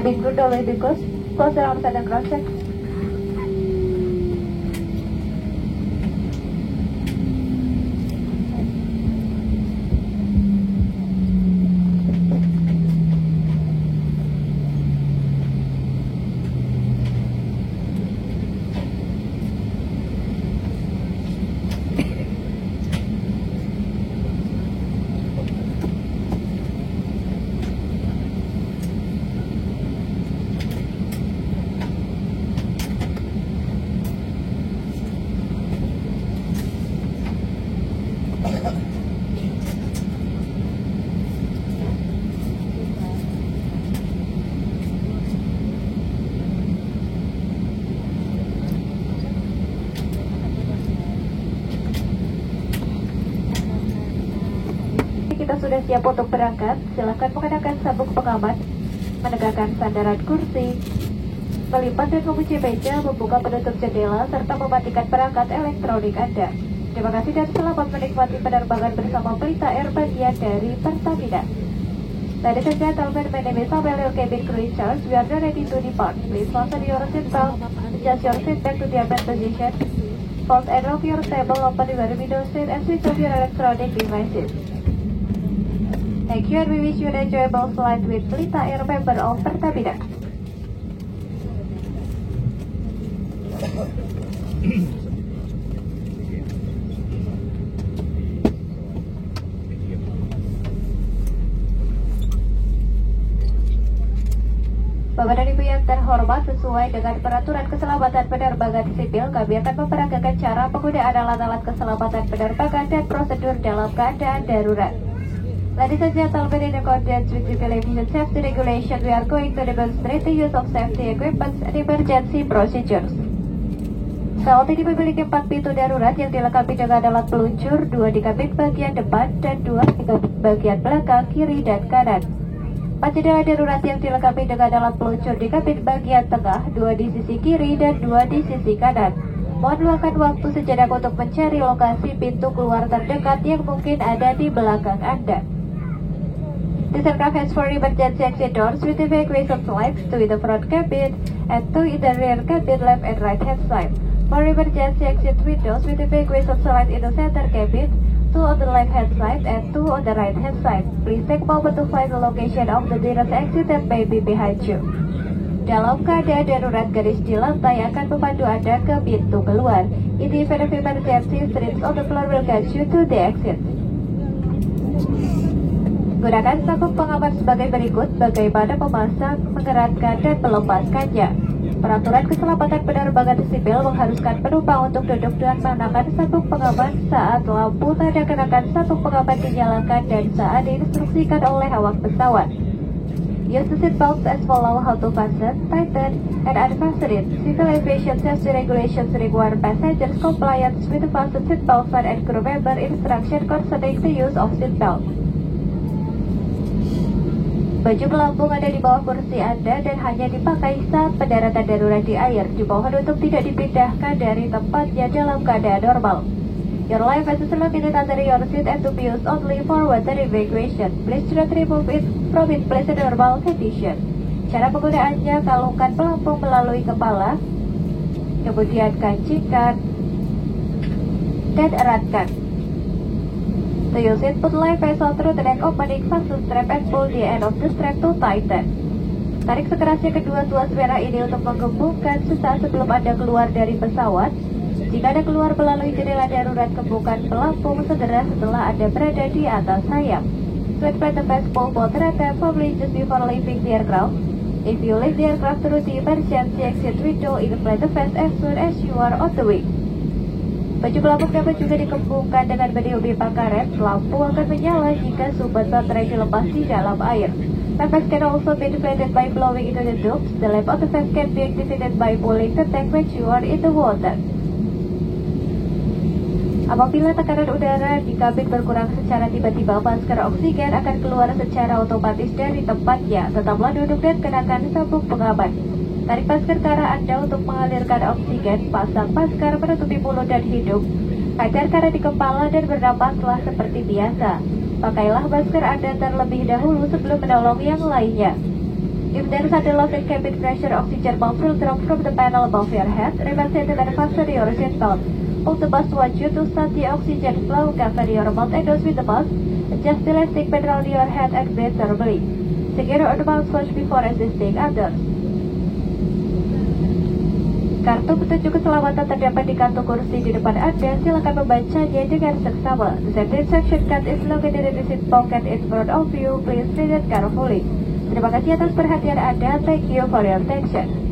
cabin crew door will be closed. Close the outside and cross check. Kita sudah siap untuk berangkat. Silakan mengenakan sabuk pengaman, menegakkan sandaran kursi, melipat dan mengunci meja, membuka penutup jendela, serta mematikan perangkat elektronik Anda. Terima kasih dan selamat menikmati penerbangan bersama Pelita Air bagian dari Pertamina. Ladies and gentlemen, my name is Amelia, cabin crew in charge. We are now ready to depart. Please fasten your seatbelt, adjust your seat back to the best position, fold and lock your table, open your window seat, and switch off your electronic devices. Thank you and we wish you an enjoyable flight with Pelita Air, member of Pertamina. Bapak dan Ibu yang terhormat, sesuai dengan peraturan keselamatan penerbangan sipil, kami akan memperagakan cara penggunaan alat-alat keselamatan penerbangan dan prosedur dalam keadaan darurat. Ladies and gentlemen, in accordance with civil aviation safety regulation, we are going to demonstrate the use of safety equipment and emergency procedures. Pesawat ini memiliki 4 pintu darurat yang dilengkapi dengan alat peluncur, 2 di kabin bagian depan dan 2 di kabin bagian belakang, kiri dan kanan. 4 jendela darurat yang dilengkapi dengan alat peluncur di kabin bagian tengah, 2 di sisi kiri dan 2 di sisi kanan. Mohon luangkan waktu sejenak untuk mencari lokasi pintu keluar terdekat yang mungkin ada di belakang Anda. This aircraft has 4 emergency exit doors with evacuation lights, 2 in the front cabin and 2 in the rear cabin left and right hand side. 4 emergency exit windows with evacuation lights in the center cabin, 2 on the left hand side and 2 on the right hand side. Please take a moment to find the location of the nearest exit that may be behind you. Dalam keadaan darurat, garis di lantai akan memandu Anda ke pintu keluar. In the event of emergency, strips on the floor will guide you to the exit. Gunakan sabuk pengaman sebagai berikut: bagaimana memasang, mengeratkan, dan melepaskannya. Peraturan keselamatan penerbangan sipil mengharuskan penumpang untuk duduk dan mengenakan sabuk pengaman saat lampu tanda kenakan sabuk pengaman dinyalakan dan saat diinstruksikan oleh awak pesawat. Use the seat belts as follow: how to fasten, tighten, and unfasten it. Civil aviation safety regulations require passengers compliance with the fasten seat belt sign and crew member instruction concerning the use of seat belt. Baju pelampung ada di bawah kursi Anda dan hanya dipakai saat pendaratan darurat di air. Dimohon untuk tidak dipindahkan dari tempatnya dalam keadaan normal. Your life vest is located under your seat and to be used only for water evacuation. Please do not remove it from its place in normal condition. Cara penggunaannya: kalungkan pelampung melalui kepala, kemudian kancingkan dan eratkan. To use it, put life vest on through the neck opening, fasten strap and pull the end of the strap to tighten. Tarik sekerasnya kedua tuas merah ini untuk menggembungkan sesaat sebelum Anda keluar dari pesawat. Jika Anda keluar melalui jendela darurat, gembungkan pelampung segera setelah Anda berada di atas sayap. To inflate the vest, pull both rattan firmly just before leaving the aircraft. If you leave the aircraft through the emergency exit window, inflate the vest as soon as you are on the way. Baju pelampung dapat juga dikembungkan dengan meniup karet. Lampu akan menyala jika sumber baterai dilepas di dalam air. The vest can also be inflated by blowing into the tubes. The lamp of the vest can be activated by pulling the tank when you are in the water. Apabila tekanan udara di kabin berkurang secara tiba-tiba, masker oksigen akan keluar secara otomatis dari tempatnya. Tetaplah duduk dan kenakan sabuk pengaman. Tarik masker ke arah Anda untuk mengalirkan oksigen. Pasang masker menutupi mulut dan hidung. Kacar karet di kepala dan bernapaslah seperti biasa. Pakailah masker Anda terlebih dahulu sebelum menolong yang lainnya. If there is a loss in cabin pressure, oxygen bulb will drop from the panel above your head. Remember to fasten your seatbelt. All the bus wants you to start the oxygen flow, cover your mouth and nose with the mask. Adjust the elastic band around your head and breathe normally. Secure your mouth first before assisting others. Kartu petunjuk keselamatan terdapat di kantung kursi di depan Anda. Silakan membacanya dengan seksama. The safety instruction card is located in the seat pocket in front of you. Please read it carefully. Terima kasih atas perhatian Anda. Thank you for your attention.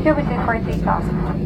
Your visit for takeoff.